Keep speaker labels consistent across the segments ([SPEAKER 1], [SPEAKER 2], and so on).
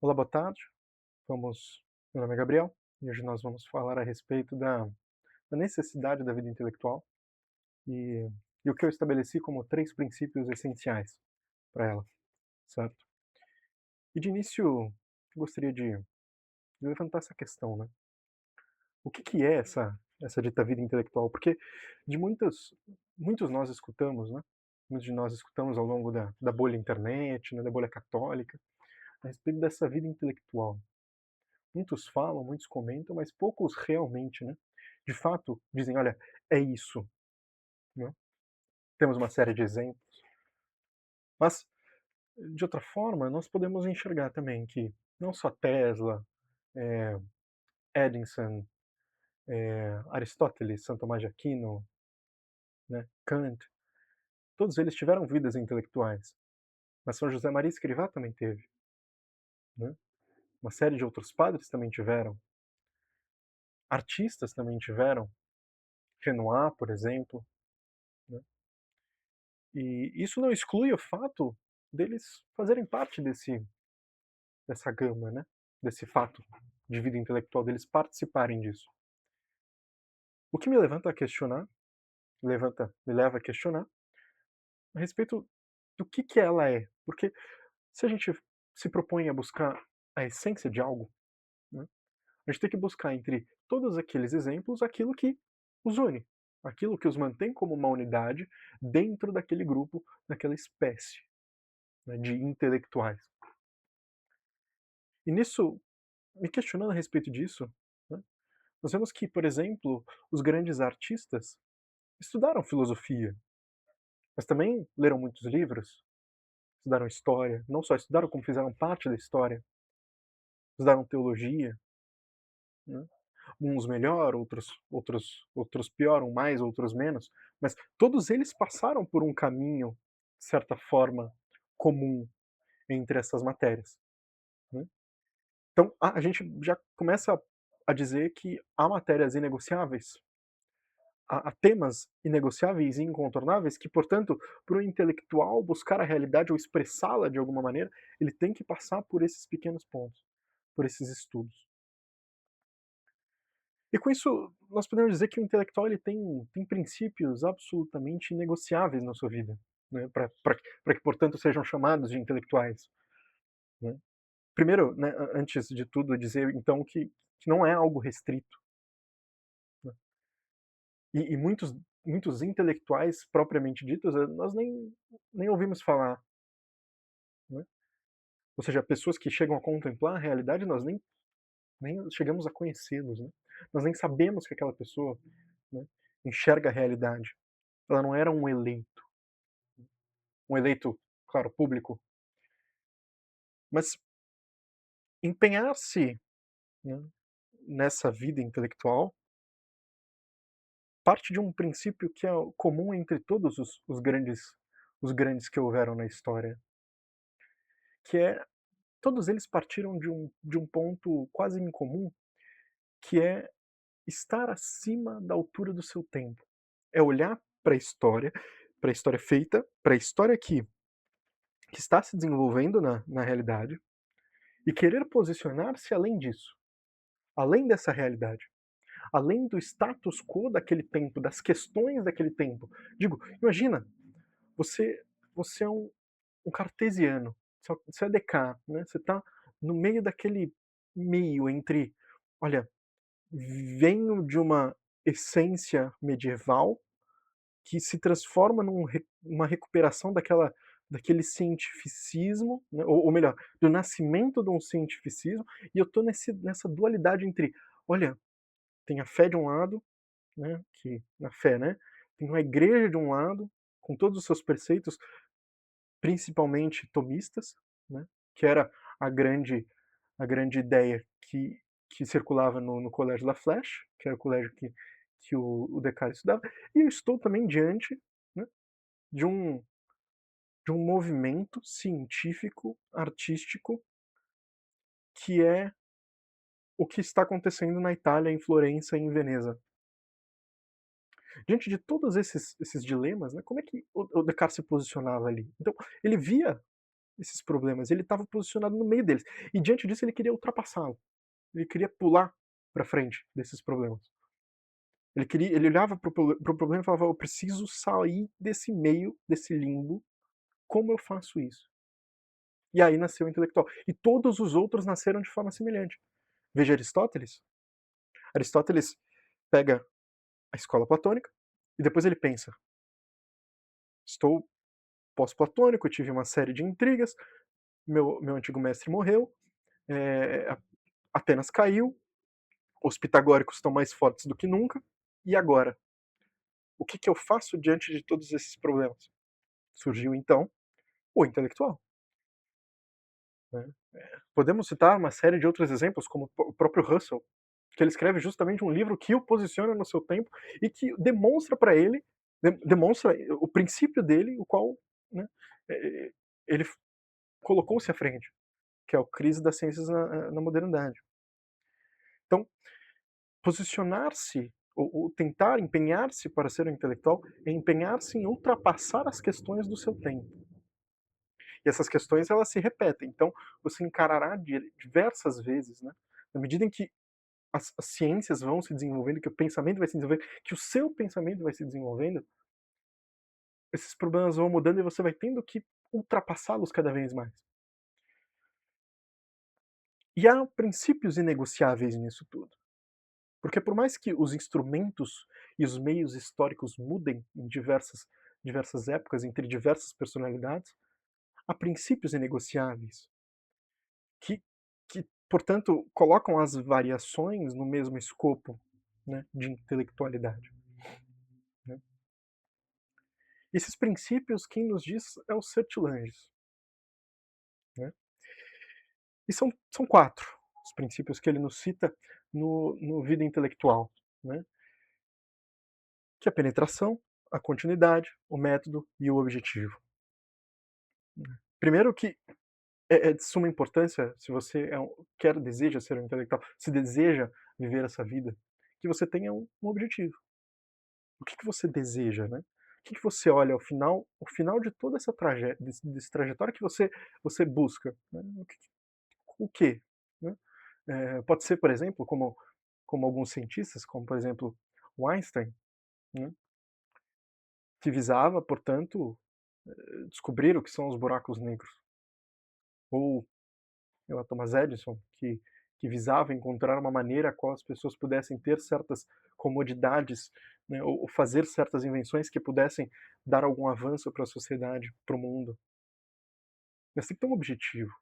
[SPEAKER 1] Olá, boa tarde. Meu nome é Gabriel e hoje nós vamos falar a respeito da necessidade da vida intelectual e, e o que eu estabeleci como três princípios essenciais para ela, certo? E de início, eu gostaria de levantar essa questão, né? O que é essa dita vida intelectual? Porque de muitos nós escutamos, né? Muitos de nós escutamos ao longo da bolha internet, né, da bolha católica, a respeito dessa vida intelectual. Muitos falam, muitos comentam, mas poucos realmente, né, de fato dizem: "Olha, é isso", né. Temos uma série de exemplos, mas de outra forma nós podemos enxergar também que não só Tesla, eh, Edison, Aristóteles, Santo Tomás de Aquino, né, Kant, todos eles tiveram vidas intelectuais, mas São José Maria Escrivá também teve, né. Uma série de outros padres também tiveram, artistas também tiveram, Renoir, por exemplo, né. E isso não exclui o fato deles fazerem parte dessa gama, né? Desse fato de vida intelectual, deles participarem disso. O que me levanta a questionar, me leva a questionar a respeito do que ela é. Porque se a gente se propõe a buscar a essência de algo, né, a gente tem que buscar entre todos aqueles exemplos aquilo que os une, aquilo que os mantém como uma unidade dentro daquele grupo, daquela espécie, né, de intelectuais. E nisso, me questionando a respeito disso, né, nós vemos que, por exemplo, os grandes artistas estudaram filosofia, mas também leram muitos livros, estudaram história, não só estudaram, como fizeram parte da história, estudaram teologia, né? Uns melhor, outros pior, um mais, outros menos, mas todos eles passaram por um caminho, de certa forma, comum entre essas matérias, né? Então a gente já começa a dizer que há matérias inegociáveis, há temas inegociáveis e incontornáveis que, portanto, para o intelectual buscar a realidade ou expressá-la de alguma maneira, ele tem que passar por esses pequenos pontos, por esses estudos. E com isso, nós podemos dizer que o intelectual ele tem princípios absolutamente inegociáveis na sua vida, né, para que, portanto, sejam chamados de intelectuais, né. Primeiro, né, antes de tudo, dizer então que não é algo restrito, né. E muitos intelectuais propriamente ditos, nós nem ouvimos falar, né. Ou seja, pessoas que chegam a contemplar a realidade, nós nem chegamos a conhecê-los, né. Nós nem sabemos que aquela pessoa, né, enxerga a realidade. Ela não era um eleito, claro, público, mas empenhar-se, né, nessa vida intelectual parte de um princípio que é comum entre todos os grandes que houveram na história, que é todos eles partiram de um ponto quase incomum, que é estar acima da altura do seu tempo. É olhar para a história feita, para a história que está se desenvolvendo na realidade, e querer posicionar-se além disso, além dessa realidade, além do status quo daquele tempo, das questões daquele tempo. Digo, imagina, você, você é um cartesiano, você é Descartes, né? Você está no meio daquele meio entre, olha, venho de uma essência medieval que se transforma numa recuperação daquele cientificismo, né, ou melhor, do nascimento de um cientificismo, e eu estou nessa dualidade entre, olha, tem a fé de um lado, né, que na fé, né, tem uma igreja de um lado, com todos os seus preceitos, principalmente tomistas, né, que era a grande a grande ideia que circulava no Colégio La Flèche, que era o colégio que o Descartes estudava, e eu estou também diante, né, de um de um movimento científico, artístico, que é o que está acontecendo na Itália, em Florença e em Veneza. Diante de todos esses dilemas, né, como é que o Descartes se posicionava ali? Então, ele via esses problemas, ele estava posicionado no meio deles. E diante disso ele queria ultrapassá-lo, ele queria pular para frente desses problemas. Ele olhava para o problema e falava: "Eu preciso sair desse meio, desse limbo, como eu faço isso?". E aí nasceu o intelectual. E todos os outros nasceram de forma semelhante. Veja Aristóteles. Aristóteles pega a escola platônica e depois ele pensa: estou pós-platônico, tive uma série de intrigas, meu antigo mestre morreu, é, Atenas caiu, os pitagóricos estão mais fortes do que nunca, e agora? O que, que eu faço diante de todos esses problemas? Surgiu então o intelectual. Né? Podemos citar uma série de outros exemplos, como o próprio Russell, que ele escreve justamente um livro que o posiciona no seu tempo e que demonstra para ele, demonstra o princípio dele, o qual, né, ele colocou-se à frente, que é o Crise das Ciências na Modernidade. Então, posicionar-se ou tentar empenhar-se para ser um intelectual é empenhar-se em ultrapassar as questões do seu tempo. E essas questões elas se repetem. Então, você encarará diversas vezes, né? Na medida em que as ciências vão se desenvolvendo, que o pensamento vai se desenvolvendo, que o seu pensamento vai se desenvolvendo, esses problemas vão mudando e você vai tendo que ultrapassá-los cada vez mais. E há princípios inegociáveis nisso tudo. Porque por mais que os instrumentos e os meios históricos mudem em diversas épocas, entre diversas personalidades, há princípios inegociáveis que, portanto, colocam as variações no mesmo escopo, né, de intelectualidade. Né? Esses princípios, quem nos diz é o Sertilanges. Né? E são quatro os princípios que ele nos cita no Vida Intelectual. Né? Que é a penetração, a continuidade, o método e o objetivo. Primeiro que é de suma importância, se você deseja ser um intelectual, se deseja viver essa vida, que você tenha um objetivo. O que você deseja, né? O que você olha ao final de toda essa desse trajetória que você busca? Né? O quê? Né? Pode ser, por exemplo, como alguns cientistas, como por exemplo o Einstein, né? Que visava, portanto, descobrir o que são os buracos negros. Ou o Thomas Edison, que visava encontrar uma maneira a qual as pessoas pudessem ter certas comodidades, né, ou fazer certas invenções que pudessem dar algum avanço para a sociedade, para o mundo. Mas tem que ter um objetivo.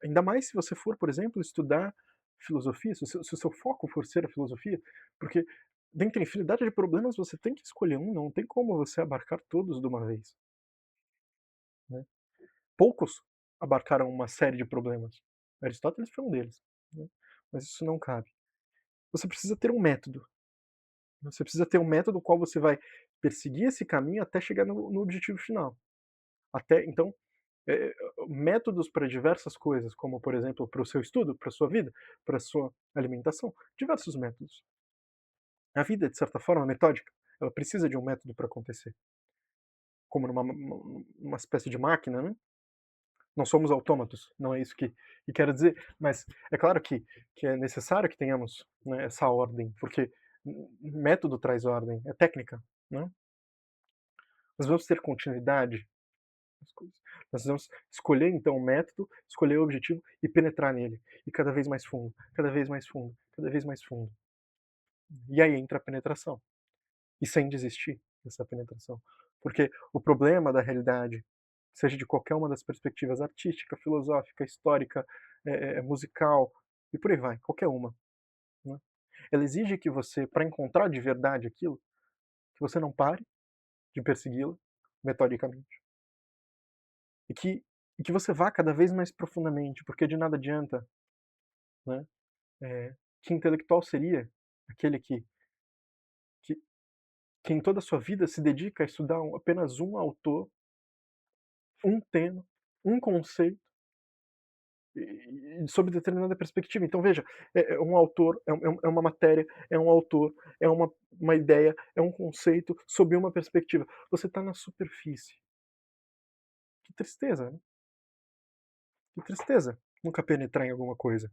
[SPEAKER 1] Ainda mais se você for, por exemplo, estudar filosofia, se o seu foco for ser a filosofia, porque dentre a infinidade de problemas você tem que escolher um, não tem como você abarcar todos de uma vez. Né? Poucos abarcaram uma série de problemas. Aristóteles foi um deles. Né? Mas isso não cabe. Você precisa ter um método. Você precisa ter um método qual você vai perseguir esse caminho até chegar no objetivo final. Então, métodos para diversas coisas, como por exemplo para o seu estudo, para a sua vida, para a sua alimentação, diversos métodos. A vida, de certa forma, metódica, ela precisa de um método para acontecer. Como numa espécie de máquina, né? Não somos autômatos, não é isso que quero dizer, mas é claro que é necessário que tenhamos, né, essa ordem, porque método traz ordem, é técnica, né? Nós vamos ter continuidade nas coisas. Nós vamos escolher então o método, escolher o objetivo e penetrar nele, e cada vez mais fundo, cada vez mais fundo, cada vez mais fundo. E aí entra a penetração, e sem desistir dessa penetração, porque o problema da realidade, seja de qualquer uma das perspectivas, artística, filosófica, histórica, musical, e por aí vai, qualquer uma, né? Ela exige que você, para encontrar de verdade aquilo, que você não pare de persegui-la metodicamente. E que você vá cada vez mais profundamente, porque de nada adianta, né? Que intelectual seria aquele que, que em toda a sua vida se dedica a estudar apenas um autor, um tema, um conceito, sob determinada perspectiva. Então, veja, é um autor, é uma matéria, é um autor, é uma ideia, é um conceito sob uma perspectiva. Você está na superfície. Que tristeza, né? e tristeza, nunca penetrar em alguma coisa.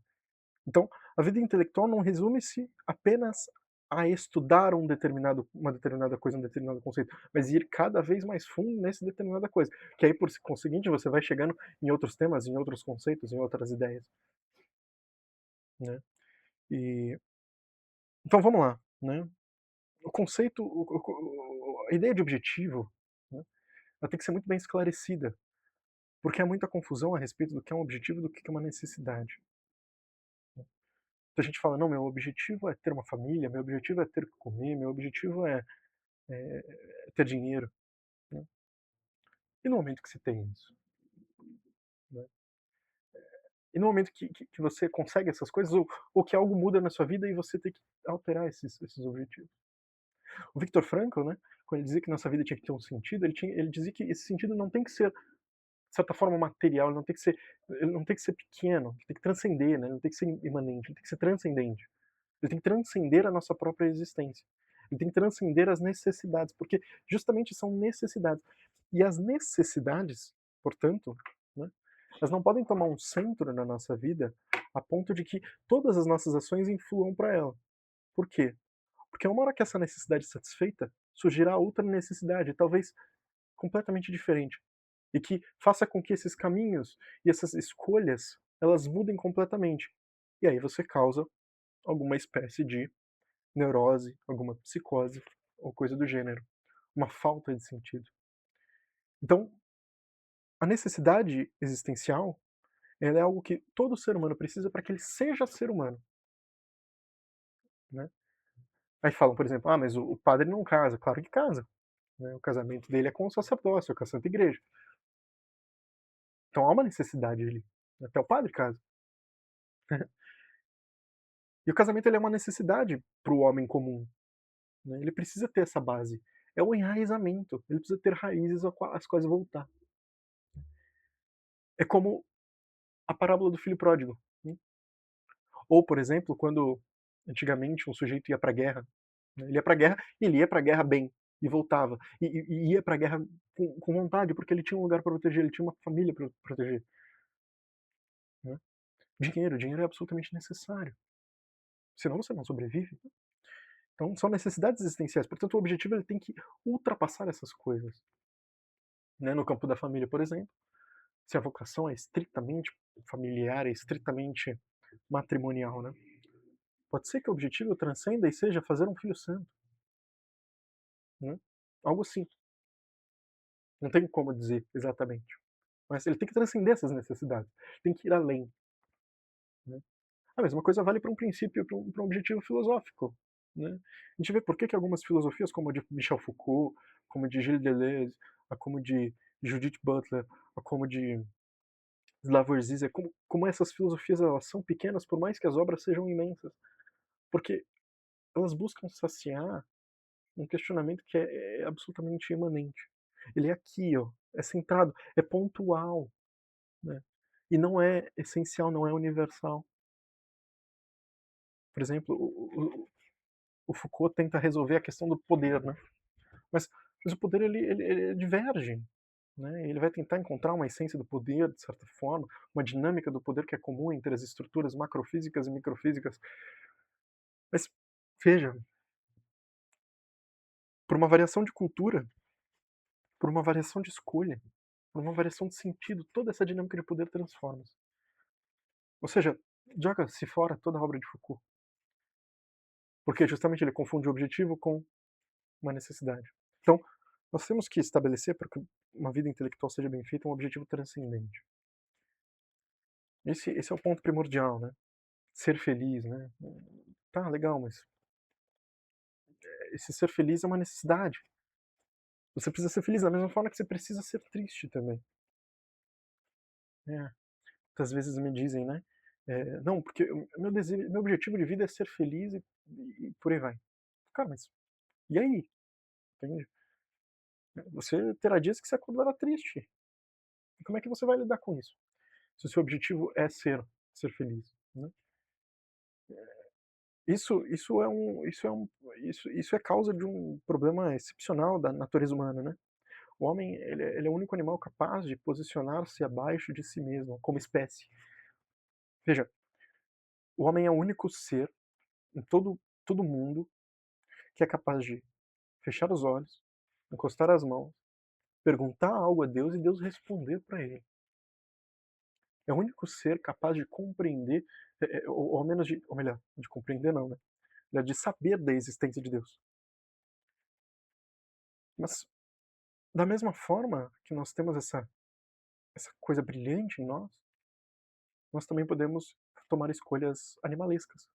[SPEAKER 1] Então, a vida intelectual não resume-se apenas a estudar uma determinada coisa, um determinado conceito, mas ir cada vez mais fundo nessa determinada coisa, que aí, por conseguinte, você vai chegando em outros temas, em outros conceitos, em outras ideias, né. E então vamos lá, né. O conceito, a ideia de objetivo, né, ela tem que ser muito bem esclarecida, porque há muita confusão a respeito do que é um objetivo e do que é uma necessidade. Então a gente fala: "Não, meu objetivo é ter uma família, meu objetivo é ter o que comer, meu objetivo é ter dinheiro", né. E no momento que se tem isso, né, e no momento que você consegue essas coisas ou que algo muda na sua vida e você tem que alterar esses objetivos. O Viktor Frankl, né, quando ele dizia que nossa vida tinha que ter um sentido, ele dizia que esse sentido não tem que ser, de certa forma, material, ele não tem que ser pequeno, ele tem que transcender, né, ele não tem que ser imanente, ele tem que ser transcendente. Ele tem que transcender a nossa própria existência. Ele tem que transcender as necessidades, porque justamente são necessidades. E as necessidades, portanto, né, elas não podem tomar um centro na nossa vida a ponto de que todas as nossas ações influam para ela. Por quê? Porque uma hora que essa necessidade é satisfeita, surgirá outra necessidade, talvez completamente diferente, e que faça com que esses caminhos e essas escolhas, elas mudem completamente. E aí você causa alguma espécie de neurose, alguma psicose ou coisa do gênero, uma falta de sentido. Então, a necessidade existencial, ela é algo que todo ser humano precisa para que ele seja ser humano, né. Aí falam, por exemplo: "Ah, mas o padre não casa", claro que casa, né, o casamento dele é com o sacerdócio, é com a Santa Igreja. Então há uma necessidade ali, até o padre casa. E o casamento ele é uma necessidade para o homem comum, né, ele precisa ter essa base, é o enraizamento, ele precisa ter raízes às quais voltar. É como a parábola do filho pródigo, né. Ou, por exemplo, quando antigamente um sujeito ia para a guerra, né, ele ia para a guerra e ele ia para a guerra bem, e voltava. E ia para a guerra com vontade, porque ele tinha um lugar para proteger, ele tinha uma família para proteger, né. Dinheiro é absolutamente necessário, senão você não sobrevive. Então são necessidades existenciais, portanto o objetivo ele tem que ultrapassar essas coisas, né. No campo da família, por exemplo, se a vocação é estritamente familiar, é estritamente matrimonial, né, pode ser que o objetivo transcenda e seja fazer um filho santo, né, algo assim. Não tem como dizer exatamente, mas ele tem que transcender essas necessidades, tem que ir além, né. A mesma coisa vale para um princípio, para um objetivo filosófico, né. A gente vê por que algumas filosofias, como a de Michel Foucault, como a de Gilles Deleuze, a como de Judith Butler, a como de Slavoj Zizek, como essas filosofias elas são pequenas, por mais que as obras sejam imensas, porque elas buscam saciar um questionamento que é absolutamente imanente. Ele é aqui, ó, é centrado, é pontual, né, e não é essencial, não é universal. Por exemplo, o Foucault tenta resolver a questão do poder, né, mas o poder ele diverge, né, ele vai tentar encontrar uma essência do poder, de certa forma, uma dinâmica do poder que é comum entre as estruturas macrofísicas e microfísicas. Mas, veja, por uma variação de cultura, por uma variação de escolha, por uma variação de sentido, toda essa dinâmica de poder transforma-se. Ou seja, joga-se fora toda a obra de Foucault, porque justamente ele confunde o objetivo com uma necessidade. Então, nós temos que estabelecer, para que uma vida intelectual seja bem feita, um objetivo transcendente. Esse é o ponto primordial, né? Ser feliz, né? Tá, legal, mas esse ser feliz é uma necessidade. Você precisa ser feliz da mesma forma que você precisa ser triste também. É. Muitas vezes me dizem, né? Não, porque o meu desejo, meu objetivo de vida é ser feliz e por aí vai. Cara, mas e aí? Entende? Você terá dias que você acordará triste. E como é que você vai lidar com isso? Se o seu objetivo é ser feliz, né? Isso é causa de um problema excepcional da natureza humana, né? O homem, ele é o único animal capaz de posicionar-se abaixo de si mesmo, como espécie. Veja, o homem é o único ser em todo o mundo que é capaz de fechar os olhos, encostar as mãos, perguntar algo a Deus e Deus responder para ele. É o único ser capaz de compreender, ou ao menos ou melhor, de compreender não, né? De saber da existência de Deus. Mas, da mesma forma que nós temos essa coisa brilhante em nós também podemos tomar escolhas animalescas,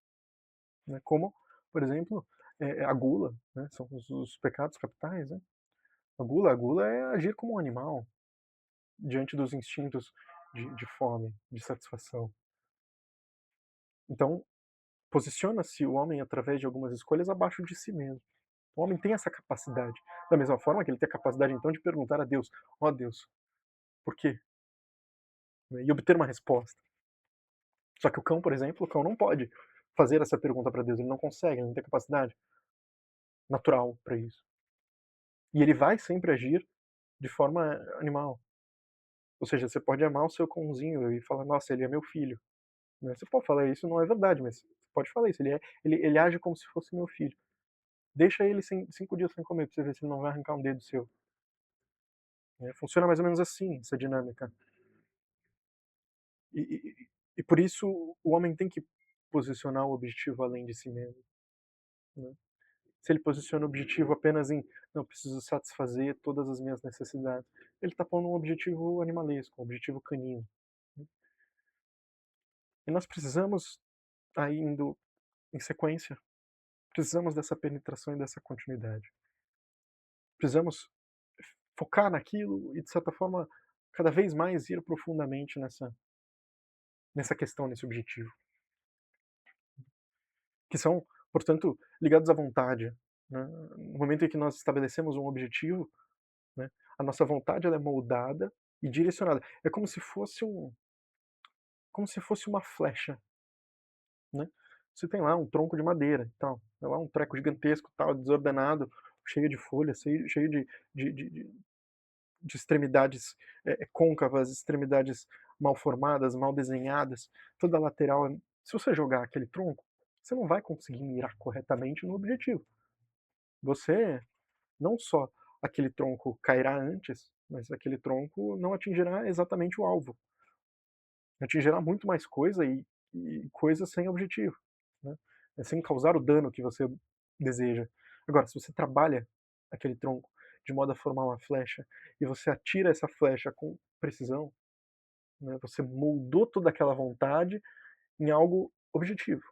[SPEAKER 1] né? Como, por exemplo, a gula, né? São os pecados capitais, né? A gula é agir como um animal diante dos instintos de fome, de satisfação. Então, posiciona-se o homem através de algumas escolhas abaixo de si mesmo. O homem tem essa capacidade. Da mesma forma que ele tem a capacidade, então, de perguntar a Deus: ó oh, Deus, por quê? Né, e obter uma resposta. Só que o cão, por exemplo, o cão não pode fazer essa pergunta para Deus, ele não consegue, ele não tem capacidade natural para isso. E ele vai sempre agir de forma animal. Ou seja, você pode amar o seu cãozinho e falar: nossa, ele é meu filho. Né? Você pode falar isso, não é verdade, mas você pode falar isso. Ele age como se fosse meu filho. Deixa ele 5 dias sem comer pra você ver se ele não vai arrancar um dedo seu. Né? Funciona mais ou menos assim, essa dinâmica. E, e, e por isso o homem tem que posicionar o objetivo além de si mesmo. Né? Se ele posiciona o objetivo apenas em não preciso satisfazer todas as minhas necessidades, ele está pondo um objetivo animalesco, um objetivo canino. Né? E nós precisamos, aí indo em sequência, precisamos dessa penetração e dessa continuidade. Precisamos focar naquilo e, de certa forma, cada vez mais ir profundamente nessa questão, nesse objetivo. Que são, portanto, ligados à vontade. Né? No momento em que nós estabelecemos um objetivo, né, a nossa vontade ela é moldada e direcionada. É como se fosse uma flecha. Né? Você tem lá um tronco de madeira e tal, é lá um treco gigantesco, tal, desordenado, cheio de folhas, cheio de, de, de, de extremidades côncavas, extremidades mal formadas, mal desenhadas, toda a lateral. Se você jogar aquele tronco, você não vai conseguir mirar corretamente no objetivo. Você, não só aquele tronco cairá antes, mas aquele tronco não atingirá exatamente o alvo. Atingirá muito mais coisa e coisa sem objetivo, né? Sem causar o dano que você deseja. Agora, se você trabalha aquele tronco de modo a formar uma flecha e você atira essa flecha com precisão, né, você moldou toda aquela vontade em algo objetivo.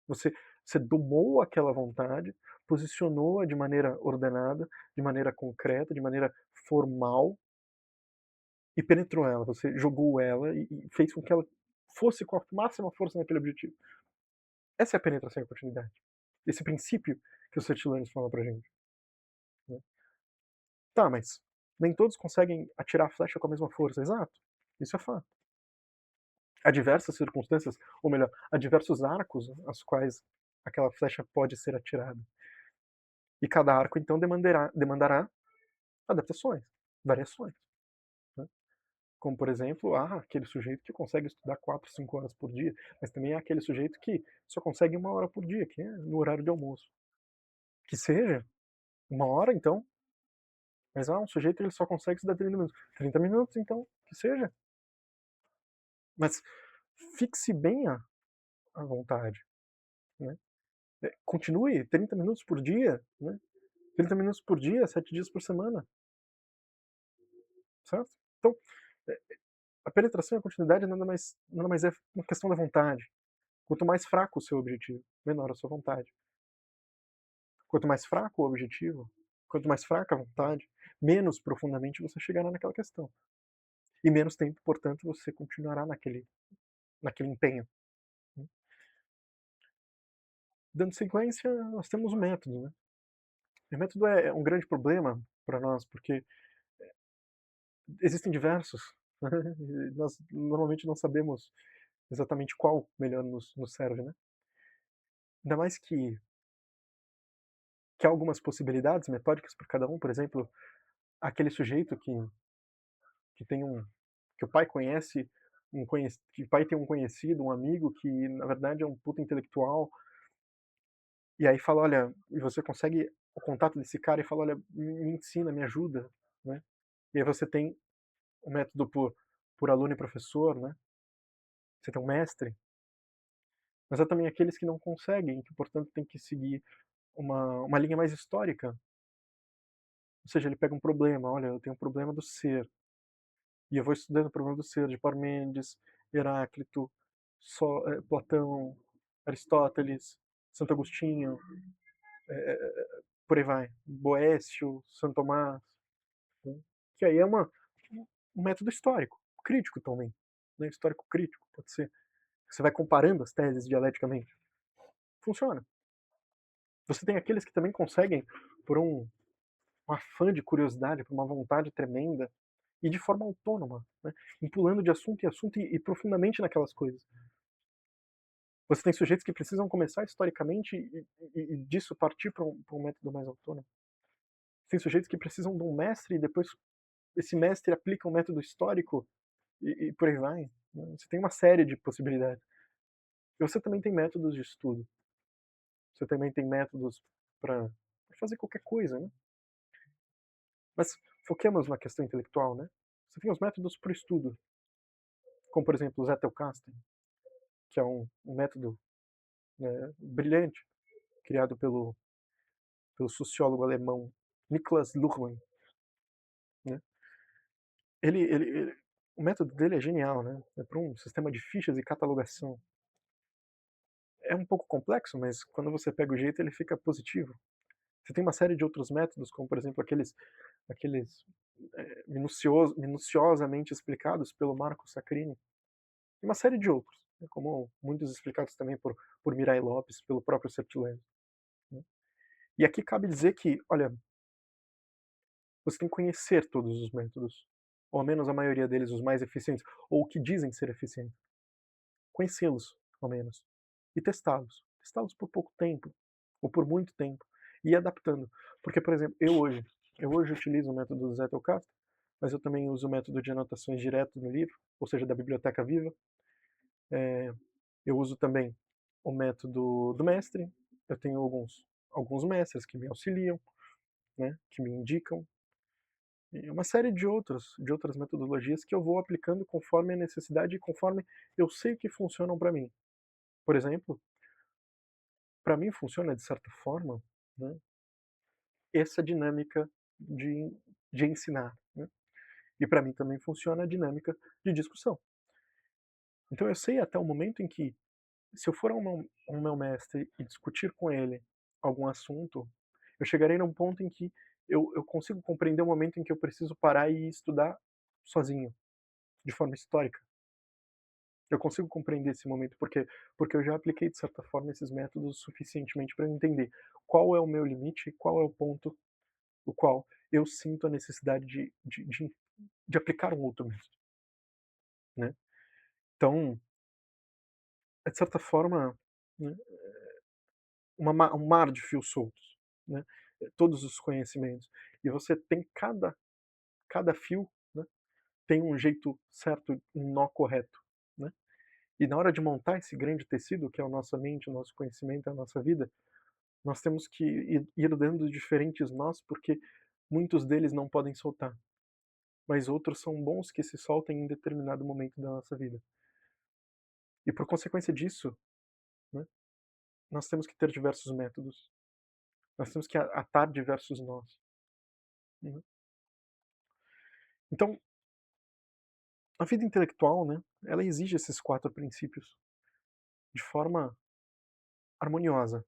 [SPEAKER 1] Você, você domou aquela vontade, posicionou-a de maneira ordenada, de maneira concreta, de maneira formal e penetrou ela. Você jogou ela e fez com que ela fosse com a máxima força naquele objetivo. Essa é a penetração e a continuidade. Esse princípio que os Sertilanes falam pra gente. Né? Tá, mas nem todos conseguem atirar a flecha com a mesma força. Exato. Isso é fato. Há diversas circunstâncias, ou melhor, há diversos arcos aos quais aquela flecha pode ser atirada. E cada arco, então, demandará adaptações, variações. Né? Como, por exemplo, aquele sujeito que consegue estudar 4, 5 horas por dia, mas também há aquele sujeito que só consegue 1 hora por dia, que é no horário de almoço. Que seja 1 hora, então, mas um sujeito ele só consegue estudar 30 minutos. 30 minutos, então, que seja. Mas fixe bem a vontade. Né? Continue 30 minutos por dia, né? 30 minutos por dia, 7 dias por semana. Certo? Então, a penetração e a continuidade nada mais é uma questão da vontade. Quanto mais fraco o seu objetivo, menor a sua vontade. Quanto mais fraco o objetivo, quanto mais fraca a vontade, menos profundamente você chegará naquela questão. E menos tempo, portanto, você continuará naquele empenho. Né? Dando sequência, nós temos o método. Né? O método é um grande problema para nós, porque existem diversos. Né? Nós normalmente não sabemos exatamente qual melhor nos serve. Né? Ainda mais que há algumas possibilidades metódicas para cada um. Por exemplo, aquele sujeito que tem um que o pai conhece que o pai tem um conhecido, um amigo que na verdade é um puta intelectual, e aí fala: "Olha", e você consegue o contato desse cara e fala: "Olha, me ensina, me ajuda", né. E aí você tem o método por aluno e professor, né, você tem um mestre, mas há também aqueles que não conseguem, que portanto tem que seguir uma linha mais histórica, ou seja, ele pega um problema: "Olha, eu tenho um problema do ser", e eu vou estudando o problema do ser de Parmênides, Heráclito, Platão, Aristóteles, Santo Agostinho, por aí vai, Boécio, Santo Tomás, né, que aí é um método histórico, crítico também, né, histórico crítico, pode ser. Você vai comparando as teses dialeticamente. Funciona. Você tem aqueles que também conseguem, por um afã de curiosidade, por uma vontade tremenda, e de forma autônoma, né, e pulando de assunto em assunto e profundamente naquelas coisas. Você tem sujeitos que precisam começar historicamente e disso partir para um método mais autônomo. Tem sujeitos que precisam de um mestre e depois esse mestre aplica um método histórico e por aí vai, né. Você tem uma série de possibilidades. E você também tem métodos de estudo, você também tem métodos para fazer qualquer coisa, né. Mas foquemos na questão intelectual, né. Você tem os métodos para o estudo, como por exemplo o Zettelkasten, que é um método, né, brilhante, criado pelo sociólogo alemão Niklas Luhmann, né. Ele o método dele é genial, né, é para um sistema de fichas e catalogação. É um pouco complexo, mas quando você pega o jeito ele fica positivo. Você tem uma série de outros métodos, como por exemplo aqueles minuciosamente explicados pelo Marco Sacchini, e uma série de outros, né, como muitos explicados também por Mirai Lopes, pelo próprio Sertilégio, né. E aqui cabe dizer que, olha, você tem que conhecer todos os métodos, ou ao menos a maioria deles, os mais eficientes, ou o que dizem ser eficientes. Conhecê-los, ao menos, e testá-los. Testá-los por pouco tempo, ou por muito tempo, e ir adaptando. Porque, por exemplo, eu hoje utilizo o método do Zettelkasten, mas eu também uso o método de anotações direto no livro, ou seja, da biblioteca viva. Eu uso também o método do mestre, eu tenho alguns mestres que me auxiliam, né, que me indicam, e uma série de outras metodologias que eu vou aplicando conforme a necessidade e conforme eu sei que funcionam para mim. Por exemplo, para mim funciona de certa forma, né, essa dinâmica de de ensinar, né, e para mim também funciona a dinâmica de discussão. Então eu sei até o momento em que, se eu for ao meu mestre e discutir com ele algum assunto, eu chegarei num ponto em que eu consigo compreender o momento em que eu preciso parar e estudar sozinho, de forma histórica. Eu consigo compreender esse momento, porque eu já apliquei, de certa forma, esses métodos suficientemente para entender qual é o meu limite, qual é o ponto o qual eu sinto a necessidade de aplicar um outro método, né. Então, é de certa forma, né, um mar de fios soltos, né, todos os conhecimentos. E você tem cada fio, né, tem um jeito certo, um nó correto, né. E na hora de montar esse grande tecido que é a nossa mente, o nosso conhecimento, a nossa vida, nós temos que ir dando diferentes nós, porque muitos deles não podem soltar, mas outros são bons que se soltem em determinado momento da nossa vida. E por consequência disso, né, nós temos que ter diversos métodos, nós temos que atar diversos nós, né. Então, a vida intelectual, né, ela exige esses 4 princípios de forma harmoniosa,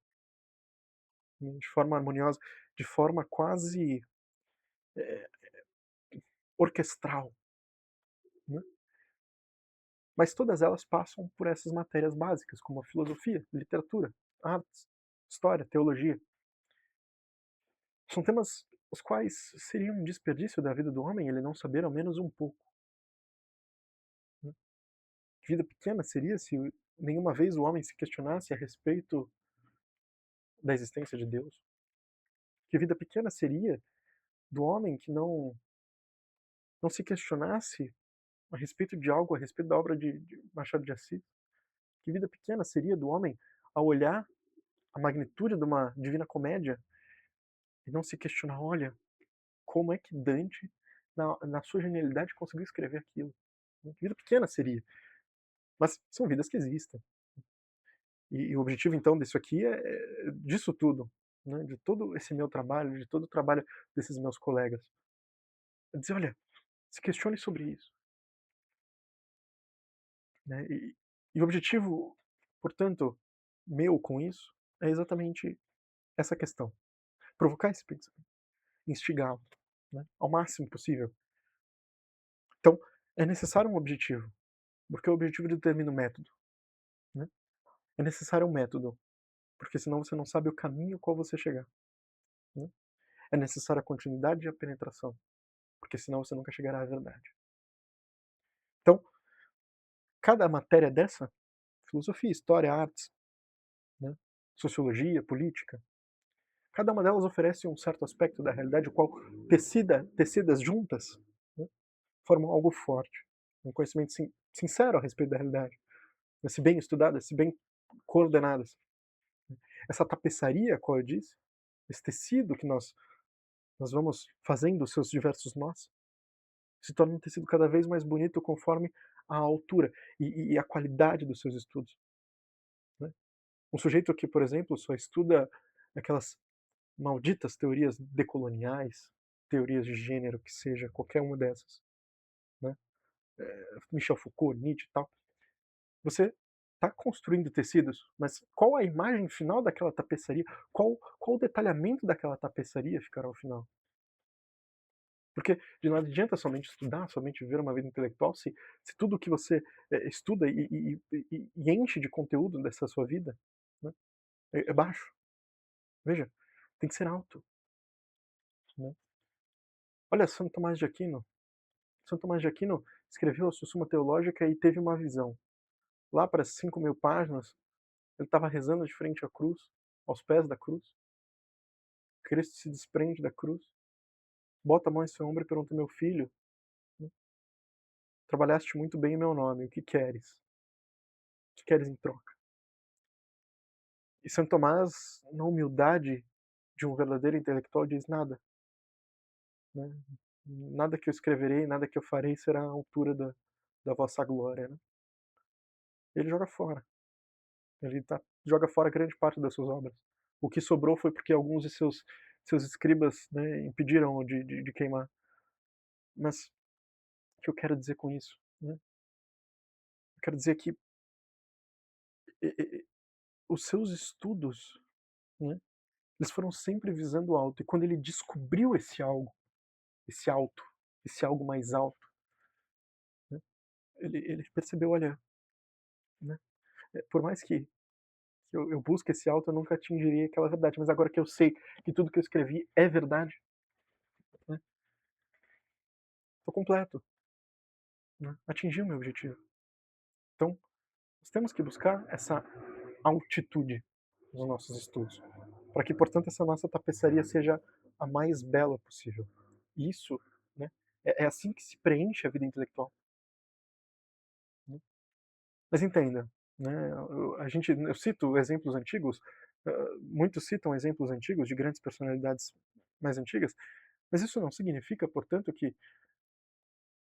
[SPEAKER 1] né, de forma harmoniosa, de forma quase, eh, orquestral, né. Mas todas elas passam por essas matérias básicas, como a filosofia, literatura, artes, história, teologia. São temas os quais seria um desperdício da vida do homem ele não saber ao menos um pouco, né. Que vida pequena seria se nenhuma vez o homem se questionasse a respeito da existência de Deus. Que vida pequena seria do homem que não não se questionasse a respeito de algo, a respeito da obra de Machado de Assis, que vida pequena seria do homem ao olhar a magnitude de uma Divina Comédia e não se questionar: olha, como é que Dante, na sua genialidade, conseguiu escrever aquilo? Que vida pequena seria. Mas são vidas que existem. E o objetivo, então, disso aqui disso tudo, né, de todo esse meu trabalho, de todo o trabalho desses meus colegas, é dizer: olha, se questione sobre isso. Né? E o objetivo, portanto, meu com isso é exatamente essa questão: provocar esse pensamento, instigá-lo, né, ao máximo possível. Então, é necessário um objetivo, porque o objetivo determina o método. Né? É necessário um método, porque senão você não sabe o caminho qual você chegar. Né? É necessária a continuidade e a penetração, porque senão você nunca chegará à verdade. Então, cada matéria dessa, filosofia, história, artes, né, sociologia, política, cada uma delas oferece um certo aspecto da realidade, o qual, tecidas juntas, né, formam algo forte, um conhecimento sincero a respeito da realidade, né, se bem estudadas, se bem coordenadas. Essa tapeçaria, qual eu disse, esse tecido que nós vamos fazendo os seus diversos nós, se torna um tecido cada vez mais bonito conforme a altura e a qualidade dos seus estudos. Né? Um sujeito que, por exemplo, só estuda aquelas malditas teorias decoloniais, teorias de gênero, que seja, qualquer uma dessas, né? Michel Foucault, Nietzsche e tal, você está construindo tecidos, mas qual a imagem final daquela tapeçaria? Qual o detalhamento daquela tapeçaria ficará ao final? Porque de nada adianta somente estudar, somente viver uma vida intelectual, se tudo que você estuda e enche de conteúdo dessa sua vida, né, é baixo. Veja, tem que ser alto. Né? Olha, Santo Tomás de Aquino. Santo Tomás de Aquino escreveu a sua Suma Teológica e teve uma visão. Lá para 5.000 páginas, ele estava rezando de frente à cruz, aos pés da cruz. Cristo se desprende da cruz, bota a mão em seu ombro e pergunta: meu filho, né, trabalhaste muito bem em meu nome, o que queres? O que queres em troca? E Santo Tomás, na humildade de um verdadeiro intelectual, diz: nada. Né? Nada que eu escreverei, nada que eu farei será à altura da vossa glória. Né? Ele joga fora. Joga fora grande parte das suas obras. O que sobrou foi porque alguns de seus escribas, né, impediram de queimar. Mas o que eu quero dizer com isso? Né? Eu quero dizer que os seus estudos, né, eles foram sempre visando o alto. E quando ele descobriu esse algo, esse alto, esse algo mais alto, né, ele percebeu, olha, né, por mais que eu busque esse alto, eu nunca atingiria aquela verdade. Mas agora que eu sei que tudo que eu escrevi é verdade, né, estou completo. Né, atingi o meu objetivo. Então, nós temos que buscar essa altitude nos nossos estudos, para que, portanto, essa nossa tapeçaria seja a mais bela possível. E isso, né, é assim que se preenche a vida intelectual. Né? Mas entenda, né, eu cito exemplos antigos, muitos citam exemplos antigos de grandes personalidades mais antigas, mas isso não significa, portanto, que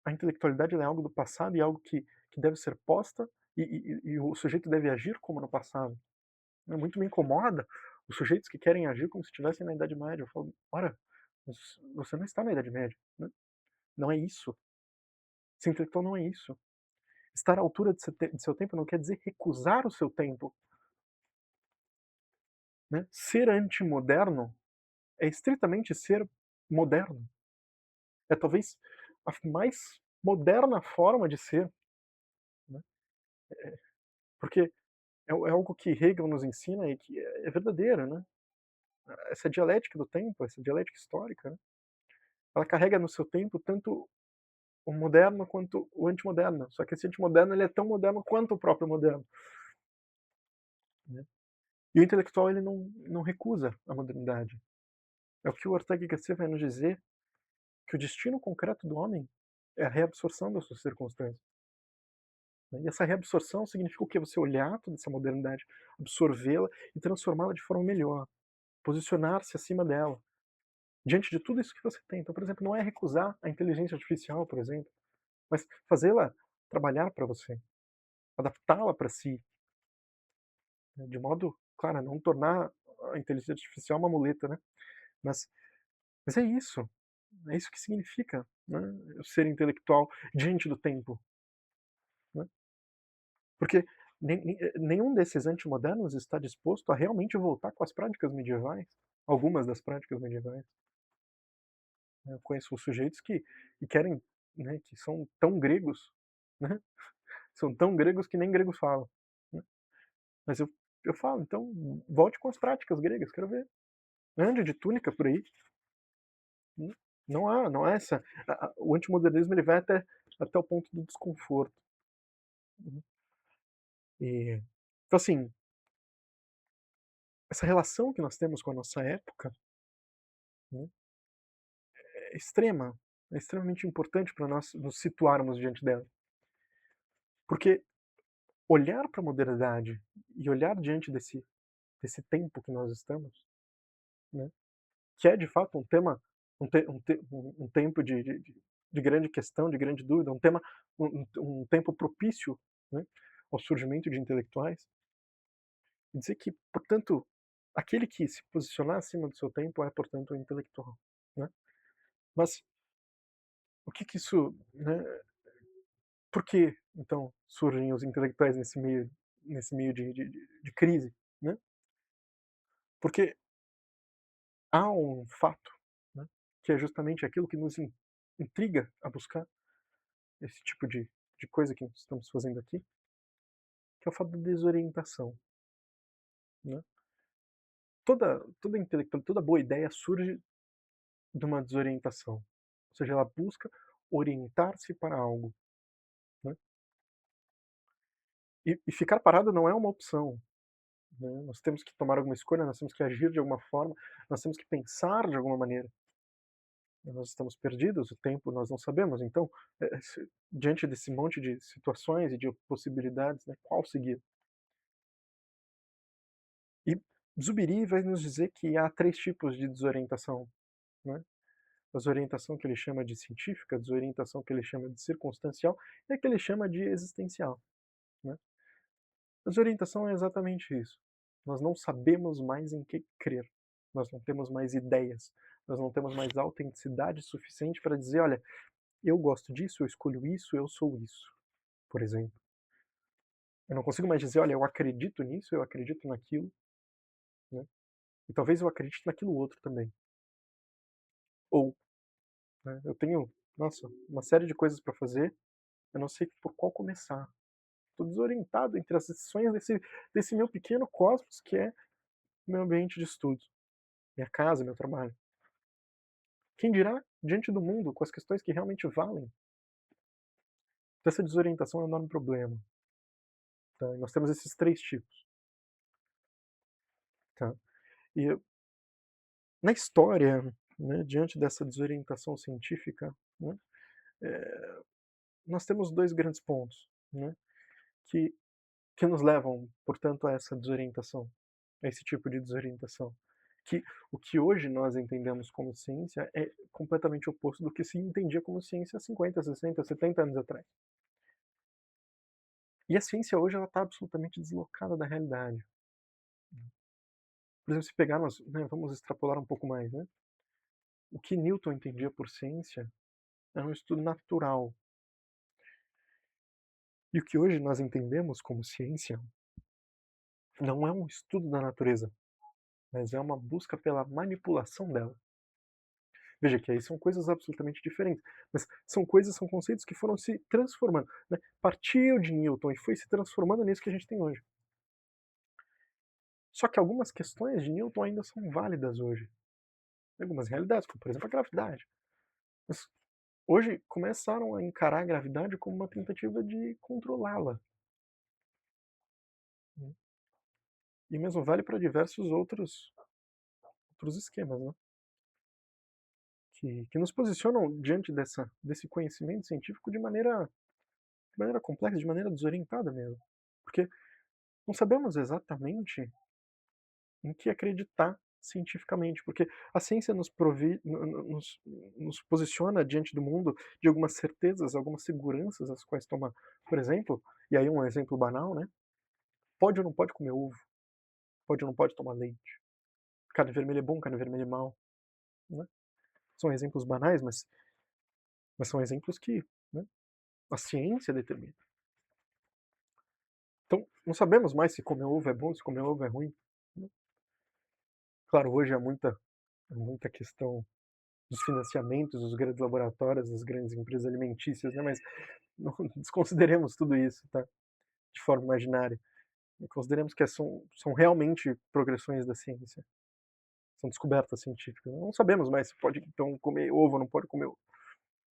[SPEAKER 1] a intelectualidade é algo do passado e algo que deve ser posta e o sujeito deve agir como no passado. Muito me incomoda os sujeitos que querem agir como se estivessem na Idade Média. Eu falo, ora, você não está na Idade Média. Né? Não é isso. Ser intelectual não é isso. Estar à altura de seu tempo não quer dizer recusar o seu tempo. Né? Ser antimoderno é estritamente ser moderno. É talvez a mais moderna forma de ser. Né? Porque é algo que Hegel nos ensina e que é verdadeiro. Né? Essa dialética do tempo, essa dialética histórica, né? Ela carrega no seu tempo tanto o moderno quanto o antimoderno. Só que esse antimoderno ele é tão moderno quanto o próprio moderno. Né? E o intelectual ele não recusa a modernidade. É o que o Ortega y Gasset vai nos dizer, que o destino concreto do homem é a reabsorção das suas circunstâncias, né. E essa reabsorção significa o quê? Você olhar toda essa modernidade, absorvê-la e transformá-la de forma melhor, posicionar-se acima dela, diante de tudo isso que você tem. Então, por exemplo, não é recusar a inteligência artificial, por exemplo, mas fazê-la trabalhar para você, adaptá-la para si, né, de modo, claro, a não tornar a inteligência artificial uma muleta, né, mas mas é isso que significa, né, o ser intelectual diante do tempo, né. Porque nenhum desses antimodernos está disposto a realmente voltar com as práticas medievais, algumas das práticas medievais, né. Eu conheço sujeitos que querem, né, que são tão gregos, né, são tão gregos que nem grego falam, né. Mas eu falo: "Então volte com as práticas gregas, quero ver. Ande de túnica por aí". Hum, não há essa o antimodernismo ele vai até o ponto do desconforto. Uhum. E, então assim, essa relação que nós temos com a nossa época, né, é extrema, é extremamente importante para nós nos situarmos diante dela. Porque olhar para a modernidade e olhar diante desse tempo que nós estamos, né, que é de fato um tema, um tempo de grande questão, de grande dúvida, um tema, um tempo propício, né, ao surgimento de intelectuais, e dizer que, portanto, aquele que se posicionar acima do seu tempo é, portanto, um intelectual, né. Mas o que que isso, né, por que então surgem os intelectuais nesse meio de crise, né? Porque há um fato, né, que é justamente aquilo que nos intriga a buscar esse tipo de coisa que estamos fazendo aqui, que é o fato da desorientação, né. Toda boa ideia surge de uma desorientação, ou seja, ela busca orientar-se para algo, né. E ficar parado não é uma opção, né, nós temos que tomar alguma escolha, nós temos que agir de alguma forma, nós temos que pensar de alguma maneira. Nós estamos perdidos, o tempo nós não sabemos, então, se diante desse monte de situações e de possibilidades, né, qual seguir? E Zubiri vai nos dizer que há 3 tipos de desorientação, né, a desorientação que ele chama de científica, a desorientação que ele chama de circunstancial e a que ele chama de existencial, né. A desorientação é exatamente isso, nós não sabemos mais em que crer, nós não temos mais ideias, nós não temos mais autenticidade suficiente para dizer: "Olha, eu gosto disso, eu escolho isso, eu sou isso", por exemplo. Eu não consigo mais dizer: "Olha, eu acredito nisso, eu acredito naquilo", né, e talvez eu acredite naquilo outro também. Ou, né, eu tenho, nossa, uma série de coisas para fazer, eu não sei por qual começar. Estou desorientado entre as decisões desse meu pequeno cosmos que é o meu ambiente de estudo, minha casa, meu trabalho. Quem dirá diante do mundo, com as questões que realmente valem? Então essa desorientação é um enorme problema, tá, e nós temos esses 3 tipos, tá. E na história, né, diante dessa desorientação científica, né, nós temos 2 grandes pontos, né, que que nos levam, portanto, a essa desorientação, a esse tipo de desorientação. Que o que hoje nós entendemos como ciência é completamente oposto do que se entendia como ciência há 50, 60, 70 anos atrás. E a ciência hoje ela está absolutamente deslocada da realidade. Por exemplo, se pegarmos, né, vamos extrapolar um pouco mais, né, o que Newton entendia por ciência é um estudo natural. E o que hoje nós entendemos como ciência não é um estudo da natureza, mas é uma busca pela manipulação dela. Veja que aí são coisas absolutamente diferentes, mas são conceitos que foram se transformando, né. Partiu de Newton e foi se transformando nisso que a gente tem hoje. Só que algumas questões de Newton ainda são válidas hoje, algumas realidades, como por exemplo a gravidade. Mas hoje começaram a encarar a gravidade como uma tentativa de controlá-la, né. E mesmo vale para diversos outros esquemas, né, que nos posicionam diante desse conhecimento científico de maneira complexa, de maneira desorientada mesmo. Porque não sabemos exatamente em que acreditar cientificamente, porque a ciência nos posiciona diante do mundo de algumas certezas, algumas seguranças as quais tomar. Por exemplo, e aí um exemplo banal, né? Pode ou não pode comer ovo? Pode ou não pode tomar leite? Carne vermelha é bom, carne vermelha é mal, né? São exemplos banais, mas são exemplos que, né, a ciência determina. Então, não sabemos mais se comer ovo é bom, se comer ovo é ruim, né? Claro, hoje há muita questão dos financiamentos dos grandes laboratórios, das grandes empresas alimentícias, né? Mas não desconsideremos tudo isso, tá? De forma imaginária. Consideremos que são realmente progressões da ciência, são descobertas científicas. Não sabemos mais se pode então comer ovo ou não pode comer ovo.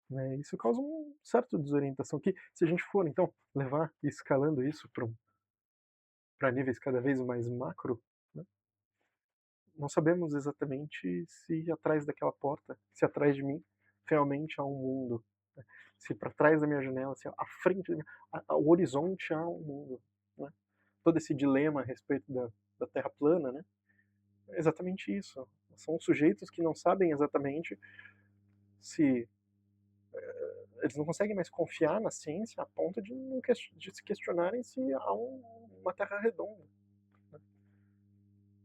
[SPEAKER 1] Né? Isso causa um certo desorientação que, se a gente for então levar escalando isso para níveis cada vez mais macro, né? Não sabemos exatamente se atrás daquela porta, se atrás de mim realmente há um mundo, né? Se para trás da minha janela, se à frente da minha, ao horizonte há um mundo, né? Todo esse dilema a respeito da Terra plana, né? É exatamente isso. São sujeitos que não sabem exatamente se eles não conseguem mais confiar na ciência a ponto de, de se questionarem se há uma Terra redonda. Né?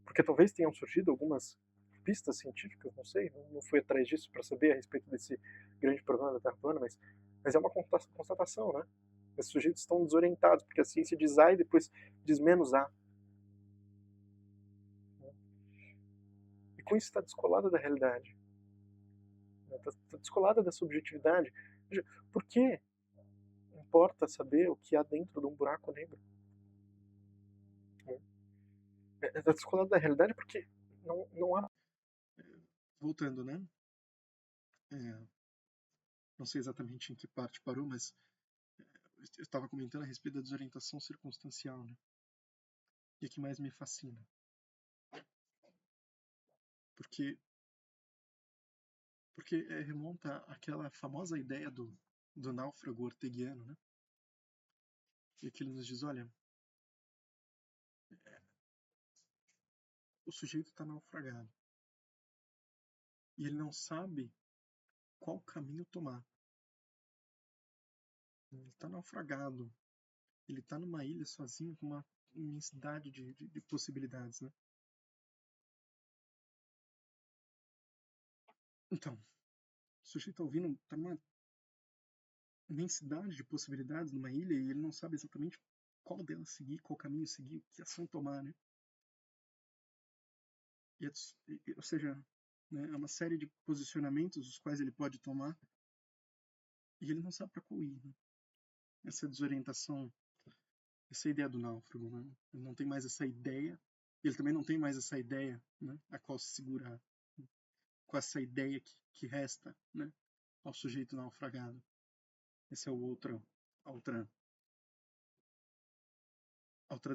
[SPEAKER 1] Porque talvez tenham surgido algumas pistas científicas, não sei, não fui atrás disso para saber a respeito desse grande problema da Terra plana, mas é uma constatação, né? Esses sujeitos estão desorientados, porque a ciência diz A e depois diz menos A. Né? E com isso está descolada da realidade. Está descolada da subjetividade. Veja, por que importa saber o que há dentro de um buraco negro? Está descolada da realidade porque não há. Voltando, né? É, não sei exatamente em que parte parou, mas eu estava comentando a respeito da desorientação circunstancial, né? E é que mais me fascina. Porque, porque remonta àquela famosa ideia do náufrago orteguiano, né? E que ele nos diz, olha, o sujeito está naufragado. E ele não sabe qual caminho tomar. Ele está naufragado. Ele está numa ilha sozinho com uma imensidade de possibilidades, né? Então, o sujeito está ouvindo, está numa imensidade de possibilidades numa ilha e ele não sabe exatamente qual delas seguir, qual caminho seguir, que ação tomar, né? Ou seja, né, é uma série de posicionamentos os quais ele pode tomar e ele não sabe para qual ir, né? Essa desorientação, essa ideia do náufrago, né? Ele não tem mais essa ideia, ele também não tem mais essa ideia, né, a qual se segurar, né? Com essa ideia que resta, né, ao sujeito naufragado. Essa é outra, outra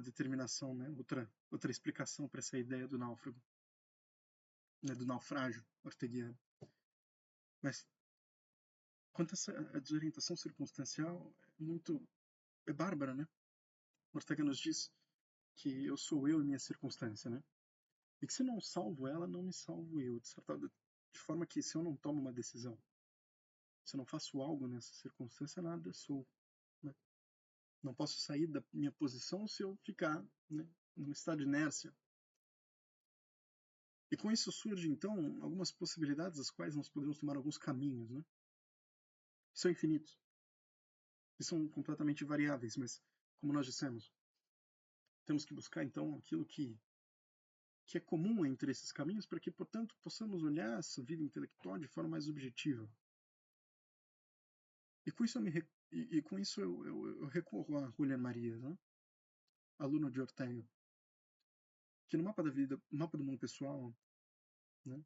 [SPEAKER 1] determinação, né? Outra explicação para essa ideia do náufrago, né? Do naufrágio orteguiano. Mas quanto a essa a desorientação circunstancial, é bárbara, né? Ortega nos diz que eu sou eu e minha circunstância, né? E que se não salvo ela, não me salvo eu, de forma que se eu não tomo uma decisão, se eu não faço algo nessa circunstância, nada sou, né? Não posso sair da minha posição se eu ficar, né, num estado de inércia. E com isso surgem, então, algumas possibilidades das quais nós podemos tomar alguns caminhos, né? São infinitos. E são completamente variáveis, mas, como nós dissemos, temos que buscar, então, aquilo que é comum entre esses caminhos para que, portanto, possamos olhar essa vida intelectual de forma mais objetiva. E com isso eu recorro a Julián Maria, né? Aluno de Ortega, que no mapa da vida, mapa do mundo pessoal, né,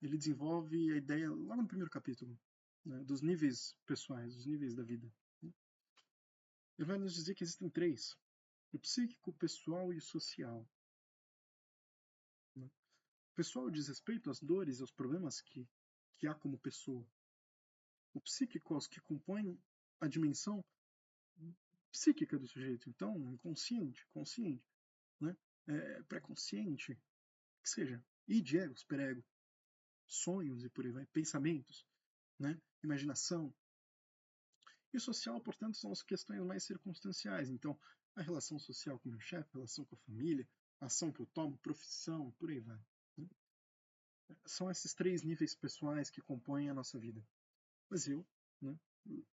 [SPEAKER 1] ele desenvolve a ideia, logo no primeiro capítulo, né, dos níveis pessoais, dos níveis da vida. Né? Ele vai nos dizer que existem três: o psíquico, o pessoal e o social. Né? O pessoal diz respeito às dores e aos problemas que
[SPEAKER 2] que há como pessoa. O psíquico é os que compõem a dimensão psíquica do sujeito. Então, inconsciente, consciente, né? Pré-consciente, que seja, id, ego, superego, sonhos e por aí vai, pensamentos, né? Imaginação. E o social, portanto, são as questões mais circunstanciais. Então, a relação social com o meu chefe, a relação com a família, a ação que eu tomo, profissão, por aí vai. Né? São esses 3 níveis pessoais que compõem a nossa vida. Mas eu, né,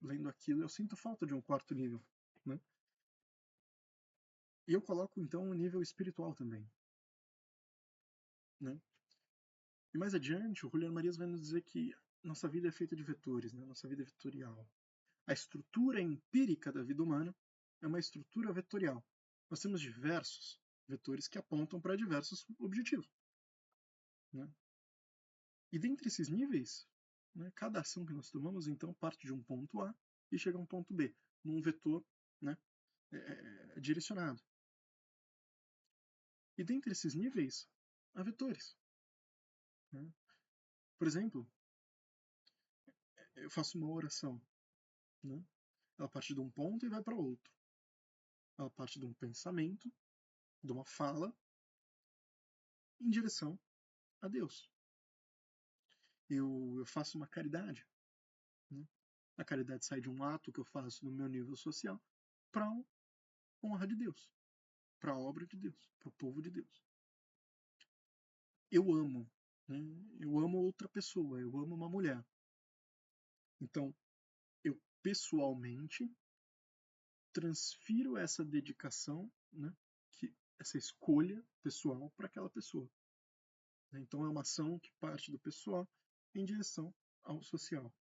[SPEAKER 2] lendo aquilo, eu sinto falta de um 4º nível. Né? E eu coloco, então, o nível espiritual também. Né? E mais adiante, o Julián Marias vai nos dizer que nossa vida é feita de vetores, né? Nossa vida é vetorial. A estrutura empírica da vida humana é uma estrutura vetorial. Nós temos diversos vetores que apontam para diversos objetivos. Né? E dentre esses níveis, né, cada ação que nós tomamos, então, parte de um ponto A e chega a um ponto B, num vetor, né, direcionado. E dentre esses níveis, há vetores. Né? Por exemplo, eu faço uma oração. Né? Ela parte de um ponto e vai para outro. Ela parte de um pensamento, de uma fala, em direção a Deus. Eu faço uma caridade. Né? A caridade sai de um ato que eu faço no meu nível social para a honra de Deus, para a obra de Deus, para o povo de Deus. Eu amo. Né? Eu amo outra pessoa, eu amo uma mulher. Então, eu pessoalmente transfiro essa dedicação, né, essa escolha pessoal para aquela pessoa. Então é uma ação que parte do pessoal em direção ao social.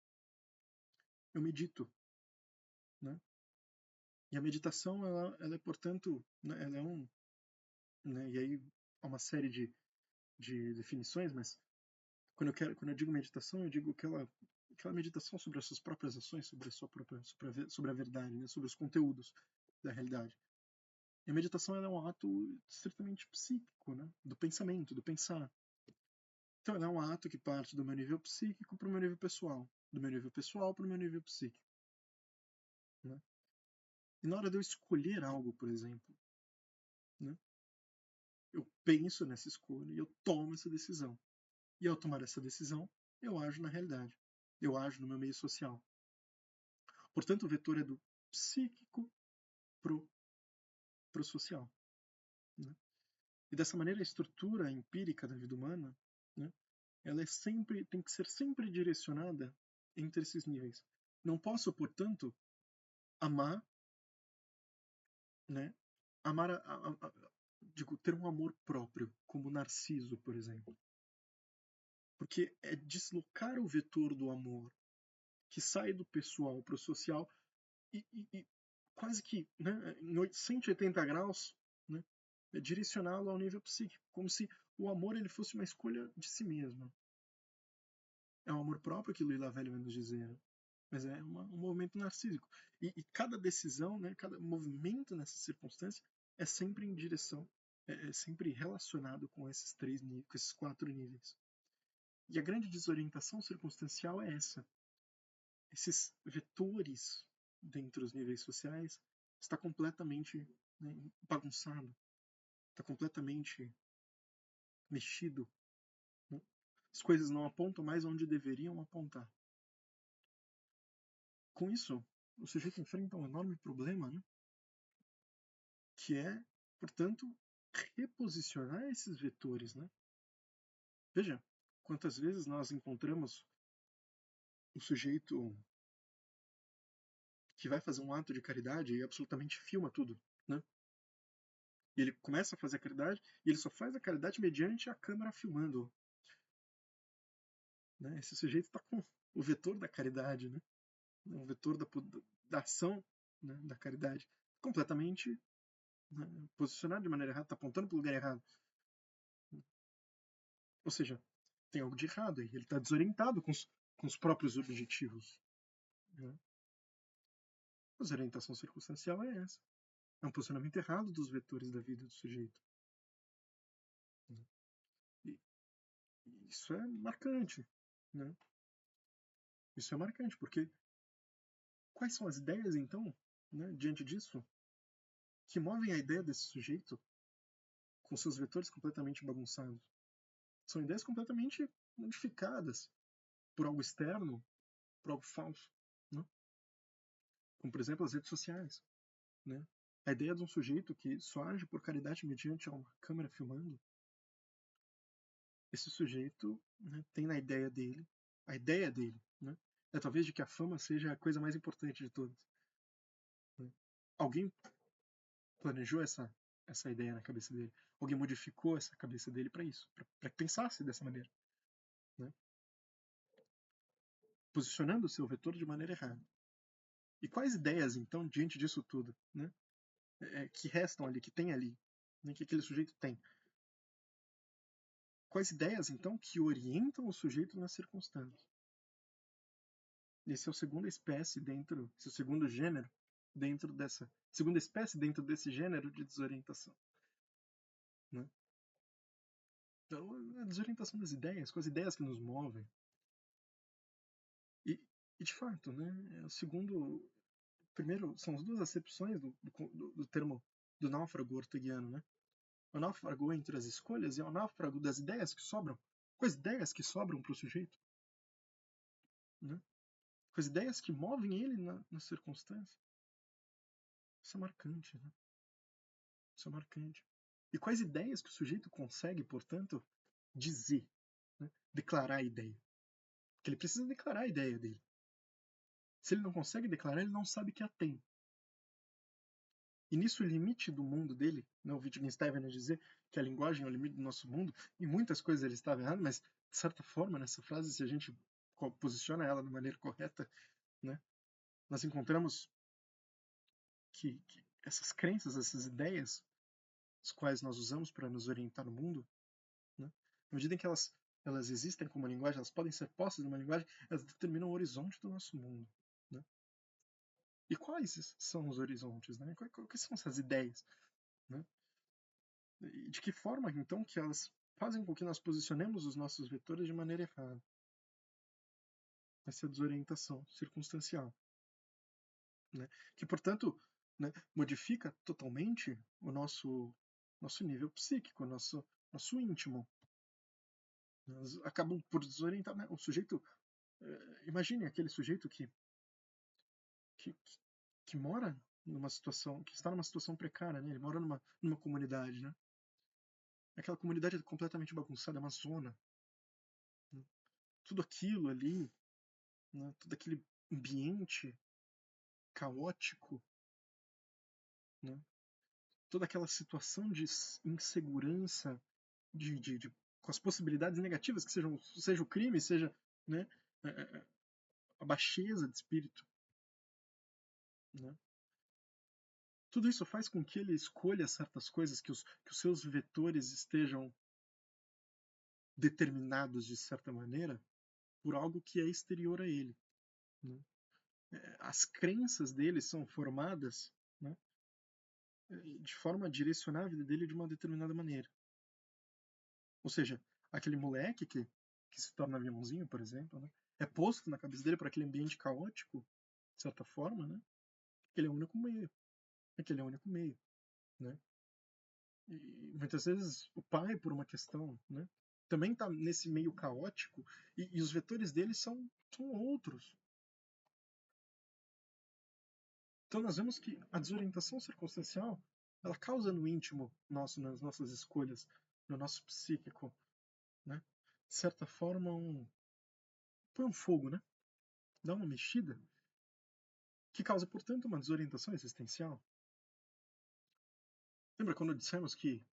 [SPEAKER 2] Eu medito, né? E a meditação, ela é, portanto, né, ela é né, e aí há uma série de definições, mas quando eu digo meditação, eu digo aquela meditação sobre as suas próprias ações, sobre a verdade, né, sobre os conteúdos da realidade. E a meditação ela é um ato estritamente psíquico, né, do pensamento, do pensar. Então, ela é um ato que parte do meu nível psíquico para o meu nível pessoal, do meu nível pessoal para o meu nível psíquico. Né? E na hora de eu escolher algo, por exemplo, né, eu penso nessa escolha e eu tomo essa decisão. E ao tomar essa decisão, eu ajo na realidade. Eu ajo no meu meio social. Portanto, o vetor é do psíquico pro social. Né? E dessa maneira, a estrutura empírica da vida humana, né, ela tem que ser sempre direcionada entre esses níveis. Não posso, portanto, amar, né, ter um amor próprio, como Narciso, por exemplo. Porque é deslocar o vetor do amor que sai do pessoal para o social e quase que, né, em 180 graus, né, direcioná-lo ao nível psíquico, como se o amor ele fosse uma escolha de si mesmo. É um amor próprio que Louis Lavelle vai nos dizer, né? Mas é um movimento narcísico. E cada decisão, né, cada movimento nessa circunstância é sempre em direção, é sempre relacionado com esses 3 níveis, com esses 4 níveis. E a grande desorientação circunstancial é essa. Esses vetores dentro dos níveis sociais está completamente, né, bagunçado, está completamente mexido. Né? As coisas não apontam mais onde deveriam apontar. Com isso, o sujeito enfrenta um enorme problema, né? Que é, portanto, reposicionar esses vetores. Né? Veja, quantas vezes nós encontramos o sujeito que vai fazer um ato de caridade e absolutamente filma tudo. Né? E ele começa a fazer a caridade e ele só faz a caridade mediante a câmera filmando. Né? Esse sujeito está com o vetor da caridade, né? O vetor da ação, né, da caridade, completamente, né, posicionado de maneira errada, está apontando para o lugar errado. Ou seja, tem algo de errado aí. Ele está desorientado com os próprios objetivos. Né? A desorientação circunstancial é essa. É um posicionamento errado dos vetores da vida do sujeito. E isso é marcante. Né? Isso é marcante, porque quais são as ideias, então, né, diante disso, que movem a ideia desse sujeito com seus vetores completamente bagunçados? São ideias completamente modificadas por algo externo, por algo falso, né? Como, por exemplo, as redes sociais, né? A ideia de um sujeito que só age por caridade mediante uma câmera filmando, esse sujeito, né, tem na ideia dele, a ideia dele, né, é talvez de que a fama seja a coisa mais importante de todas. Né? Alguém planejou essa ideia na cabeça dele, alguém modificou essa cabeça dele para isso, para que pensasse dessa maneira, né? Posicionando o seu vetor de maneira errada. E quais ideias, então, diante disso tudo, né, que restam ali, que tem ali, né, que aquele sujeito tem? Quais ideias, então, que orientam o sujeito nas circunstâncias? Esse é o segunda espécie dentro, esse é o segundo gênero dentro dessa segunda espécie dentro desse gênero de desorientação, né? Então, a desorientação das ideias, com as ideias que nos movem. E, e de fato, né, o segundo, primeiro, são as duas acepções do termo do náufrago orteguiano, né? O náufrago entre as escolhas e o náufrago das ideias que sobram, com as ideias que sobram para o sujeito, né? Com as ideias que movem ele na circunstância. Isso é marcante, né? Isso é marcante. E quais ideias que o sujeito consegue, portanto, dizer, né? Declarar a ideia? Porque ele precisa declarar a ideia dele. Se ele não consegue declarar, ele não sabe que a tem. E nisso o limite do mundo dele, né, o Wittgenstein vai nos dizer que a linguagem é o limite do nosso mundo, e muitas coisas ele estava errado, mas de certa forma nessa frase, se a gente posiciona ela de maneira correta, né, nós encontramos que essas crenças, essas ideias, as quais nós usamos para nos orientar no mundo, né, à medida em que elas existem como linguagem, elas podem ser postas numa linguagem, elas determinam o horizonte do nosso mundo. Né? E quais são os horizontes? Né? Quais são essas ideias? Né? E de que forma, então, que elas fazem com que nós posicionemos os nossos vetores de maneira errada? Essa desorientação circunstancial. Né? Que, portanto, né, modifica totalmente o nosso nível psíquico, nosso íntimo. Nós acabam por desorientar. Né? O sujeito, imagine aquele sujeito que, que mora numa situação, que está numa situação precária, né? Ele mora numa comunidade, né? Aquela comunidade é completamente bagunçada, é uma zona. Né? Tudo aquilo ali, né? Todo aquele ambiente caótico, né? Toda aquela situação de insegurança, com as possibilidades negativas, que seja o crime, seja, né, a baixeza de espírito. Né? Tudo isso faz com que ele escolha certas coisas, que os seus vetores estejam determinados de certa maneira por algo que é exterior a ele. Né? As crenças dele são formadas, né, de forma a direcionar a vida dele de uma determinada maneira. Ou seja, aquele moleque que se torna aviãozinho, por exemplo, né, é posto na cabeça dele por aquele ambiente caótico, de certa forma, né, que ele é o único meio. Aquele é o único meio. Né? E muitas vezes o pai, por uma questão, né, também está nesse meio caótico e os vetores dele são outros. Então nós vemos que a desorientação circunstancial ela causa no íntimo nosso, nas nossas escolhas, no nosso psíquico, né, de certa forma põe um fogo, né, dá uma mexida que causa, portanto, uma desorientação existencial. Lembra quando dissemos que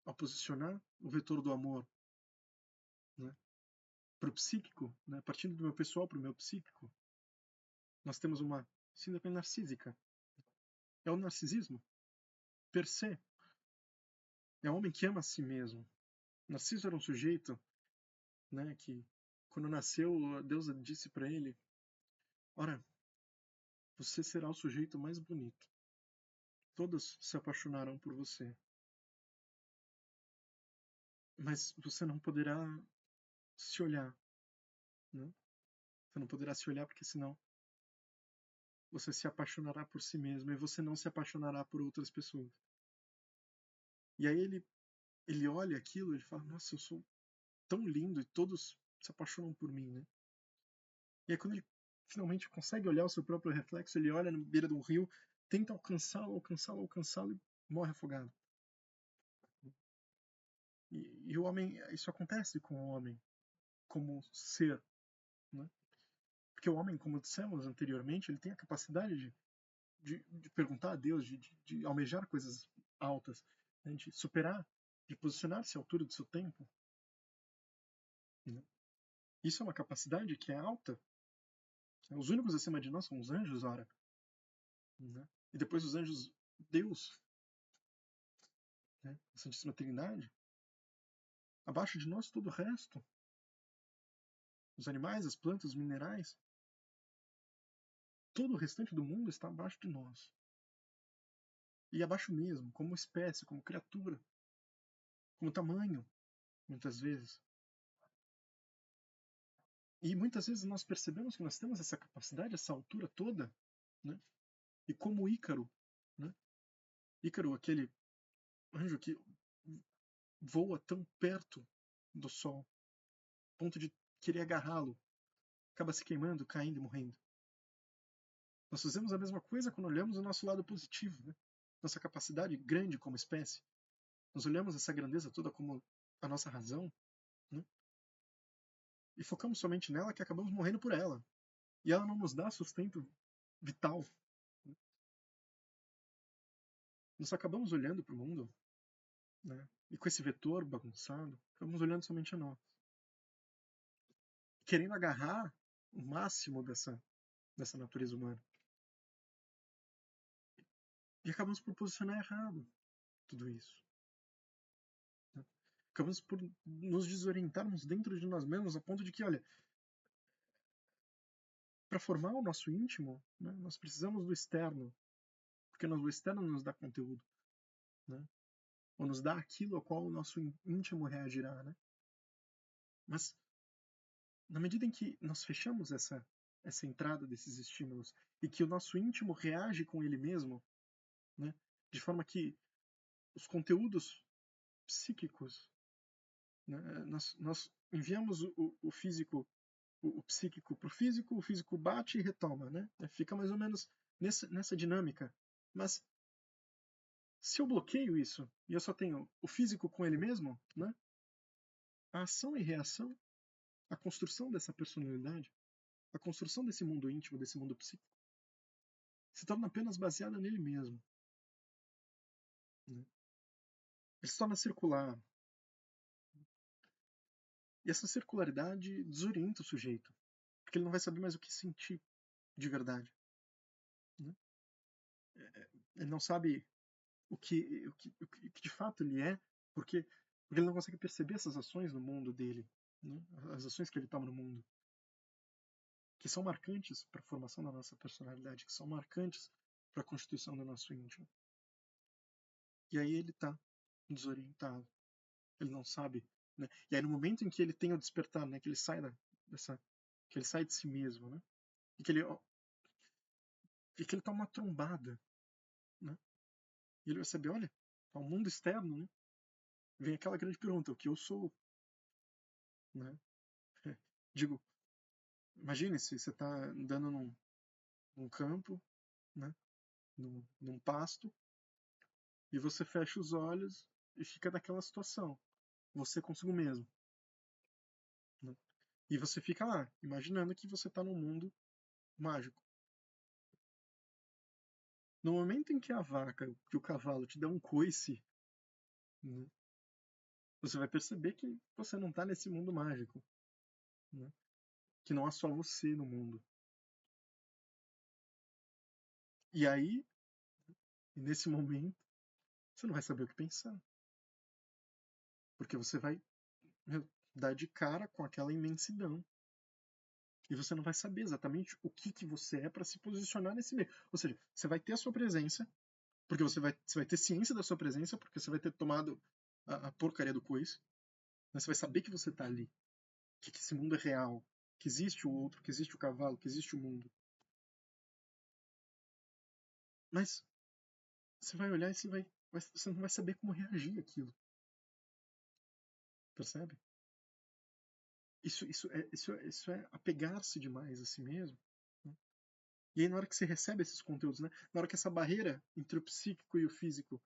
[SPEAKER 2] ao posicionar o vetor do amor, né, para o psíquico, né, partindo do meu pessoal para o meu psíquico, nós temos uma síndrome narcísica. É o narcisismo, per se. É o homem que ama a si mesmo. Narciso era um sujeito, né, que quando nasceu, a deusa disse para ele: ora, você será o sujeito mais bonito. Todos se apaixonarão por você. Mas você não poderá se olhar. Né? Você não poderá se olhar porque senão você se apaixonará por si mesmo e você não se apaixonará por outras pessoas. E aí ele olha aquilo e fala, nossa, eu sou tão lindo e todos se apaixonam por mim, né? E aí quando ele finalmente consegue olhar o seu próprio reflexo, ele olha na beira de um rio, tenta alcançá-lo e morre afogado. E o homem, isso acontece com o homem como ser, né? Porque o homem, como dissemos anteriormente, ele tem a capacidade de perguntar a Deus, de almejar coisas altas, né? De superar, de posicionar-se à altura do seu tempo, né? Isso é uma capacidade que é alta. Os únicos acima de nós são os anjos, ora, né? E depois os anjos, Deus, né? A Santíssima Trindade. Abaixo de nós todo o resto, os animais, as plantas, os minerais, todo o restante do mundo está abaixo de nós. E abaixo mesmo, como espécie, como criatura, como tamanho, muitas vezes. E muitas vezes nós percebemos que nós temos essa capacidade, essa altura toda, né? E como Ícaro, né? Ícaro, aquele anjo que voa tão perto do Sol, a ponto de querer agarrá-lo, acaba se queimando, caindo e morrendo. Nós fazemos a mesma coisa quando olhamos o nosso lado positivo, né? Nossa capacidade grande como espécie. Nós olhamos essa grandeza toda como a nossa razão, né? E focamos somente nela, que acabamos morrendo por ela. E ela não nos dá sustento vital. Nós acabamos olhando para o mundo, né? E com esse vetor bagunçado, acabamos olhando somente a nós. Querendo agarrar o máximo dessa natureza humana. E acabamos por posicionar errado tudo isso. Né? Acabamos por nos desorientarmos dentro de nós mesmos a ponto de que, olha, para formar o nosso íntimo, né, nós precisamos do externo, porque o externo nos dá conteúdo, né? Ou nos dá aquilo ao qual o nosso íntimo reagirá, né? Mas na medida em que nós fechamos essa entrada desses estímulos e que o nosso íntimo reage com ele mesmo, né, de forma que os conteúdos psíquicos, né, nós enviamos o físico, o psíquico para o físico bate e retoma, né? Fica mais ou menos nessa dinâmica. Mas se eu bloqueio isso e eu só tenho o físico com ele mesmo, né? A ação e reação, a construção dessa personalidade, a construção desse mundo íntimo, desse mundo psíquico, se torna apenas baseada nele mesmo, né? Ele se torna circular. E essa circularidade desorienta o sujeito, porque ele não vai saber mais o que sentir de verdade, né? Ele não sabe o que de fato ele é, porque ele não consegue perceber essas ações no mundo dele, né? As ações que ele toma no mundo, que são marcantes para a formação da nossa personalidade, que são marcantes para a constituição do nosso íntimo. E aí ele está desorientado, ele não sabe, né? E aí no momento em que ele tem o despertar, né, que ele sai que ele sai de si mesmo, né? E que ele toma uma trombada, né? E ele vai saber, olha, ao mundo externo, né, vem aquela grande pergunta, o que eu sou, né? Digo, imagine se você está andando num campo, né, num pasto, e você fecha os olhos e fica naquela situação, você consigo mesmo, né? E você fica lá, imaginando que você está num mundo mágico. No momento em que a vaca, que o cavalo te dá um coice, né, você vai perceber que você não está nesse mundo mágico, né? Que não há só você no mundo. E aí, nesse momento, você não vai saber o que pensar. Porque você vai, meu, dar de cara com aquela imensidão. E você não vai saber exatamente o que você é para se posicionar nesse meio. Ou seja, você vai ter a sua presença, porque você vai ter ciência da sua presença, porque você vai ter tomado a porcaria do coice. Mas você vai saber que você está ali. Que esse mundo é real. que existe o outro, que existe o cavalo, que existe o mundo. Mas você vai olhar e você não vai saber como reagir àquilo. Percebe? Isso é apegar-se demais a si mesmo. Né? E aí, na hora que você recebe esses conteúdos, né? Na hora que essa barreira entre o psíquico e o físico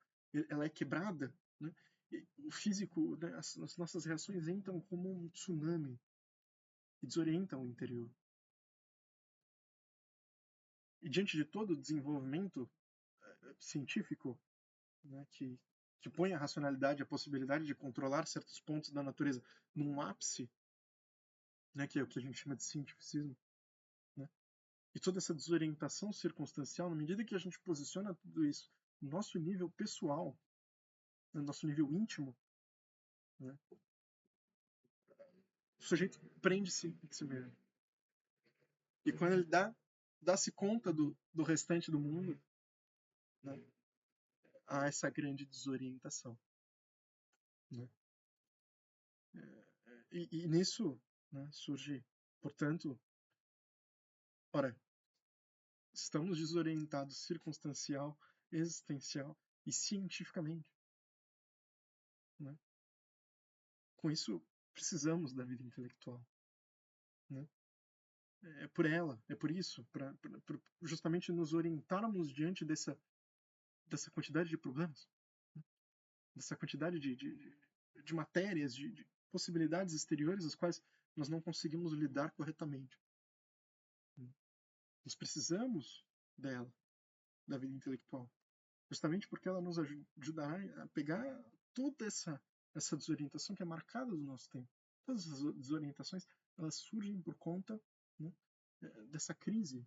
[SPEAKER 2] ela é quebrada, né? O físico, né? As nossas reações entram como um tsunami e desorientam o interior. E diante de todo o desenvolvimento científico, né? Que põe a racionalidade, a possibilidade de controlar certos pontos da natureza num ápice, né? Que é o que a gente chama de cientificismo, né? E toda essa desorientação circunstancial, na medida que a gente posiciona tudo isso no nosso nível pessoal, no nosso nível íntimo, né, o sujeito prende-se em si mesmo. E quando ele dá-se conta do restante do mundo, né, há essa grande desorientação. Né? E nisso, né, surge, portanto, ora, estamos desorientados circunstancial, existencial e cientificamente. Né? Com isso, precisamos da vida intelectual. Né? É por ela, é por isso, para justamente nos orientarmos diante dessa quantidade de problemas, né? Dessa quantidade de matérias, de possibilidades exteriores, as quais nós não conseguimos lidar corretamente. Né? Nós precisamos dela, da vida intelectual, justamente porque ela nos ajudará a pegar toda essa desorientação que é marcada do nosso tempo. Todas as desorientações, elas surgem por conta, né, dessa crise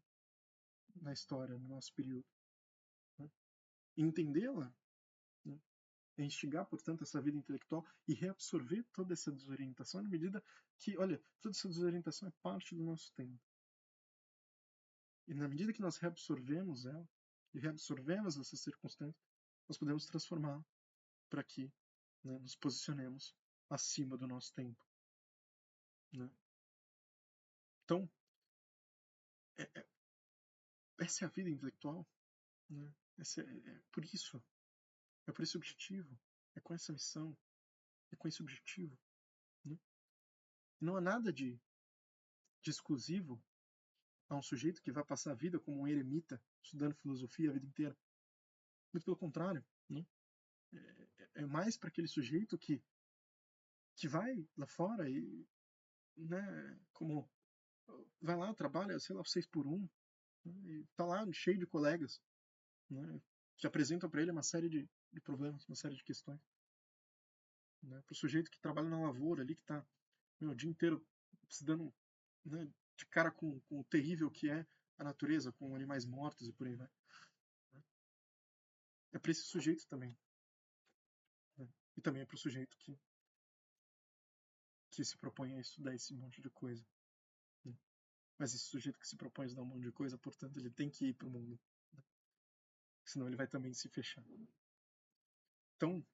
[SPEAKER 2] na história, no nosso período. Né? Entendê-la, né, é instigar, portanto, essa vida intelectual e reabsorver toda essa desorientação na medida que, olha, toda essa desorientação é parte do nosso tempo. E na medida que nós reabsorvemos ela e reabsorvemos essas circunstâncias, nós podemos transformar para que, né, nos posicionemos acima do nosso tempo. Né? Então, essa é a vida intelectual. Né? Por isso. É por esse objetivo. É com essa missão. É com esse objetivo. Né? Não há nada de exclusivo a um sujeito que vai passar a vida como um eremita, estudando filosofia a vida inteira. Muito pelo contrário. Né? É mais para aquele sujeito que vai lá fora e, né, como vai lá, trabalha, sei lá, 6 por 1, né, e tá lá cheio de colegas, né, que apresentam para ele uma série de problemas, uma série de questões. Né, para o sujeito que trabalha na lavoura ali, que está o dia inteiro se dando, né, de cara com o terrível que é a natureza, com animais mortos e por aí vai. Né. É para esse sujeito também. Né, e também é para o sujeito que se propõe a estudar esse monte de coisa. Né. Mas esse sujeito que se propõe a estudar um monte de coisa, portanto, ele tem que ir para o mundo. Né, senão ele vai também se fechar. Então,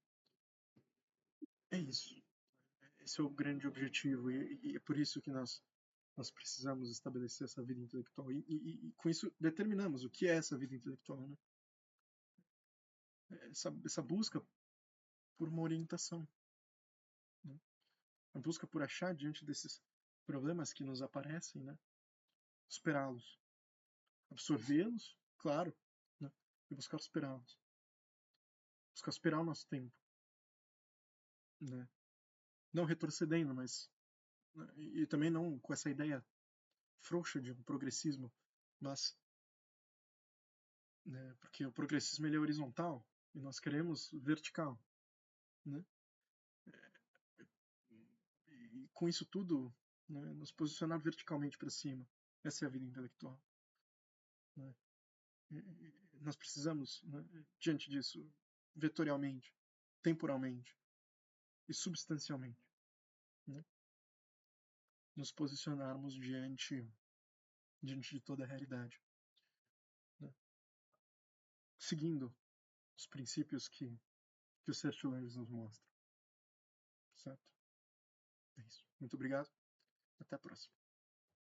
[SPEAKER 2] é isso. Esse é o grande objetivo e é por isso que nós precisamos estabelecer essa vida intelectual e com isso determinamos o que é essa vida intelectual, né? Essa busca por uma orientação, né? A busca por achar diante desses problemas que nos aparecem, né? Superá-los, absorvê-los, claro, né? E buscar superá-los, buscar superar o nosso tempo, né? Não retrocedendo, mas, né? E também não com essa ideia frouxa de um progressismo, mas, né, porque o progressismo ele é horizontal e nós queremos vertical, né? E com isso tudo, né, nos posicionar verticalmente para cima. Essa é a vida intelectual. Né? Nós precisamos, né, diante disso, vetorialmente, temporalmente e substancialmente, né, nos posicionarmos diante de toda a realidade, né, seguindo os princípios que o Sérgio Lange nos mostra. Certo? É isso. Muito obrigado. Até a próxima.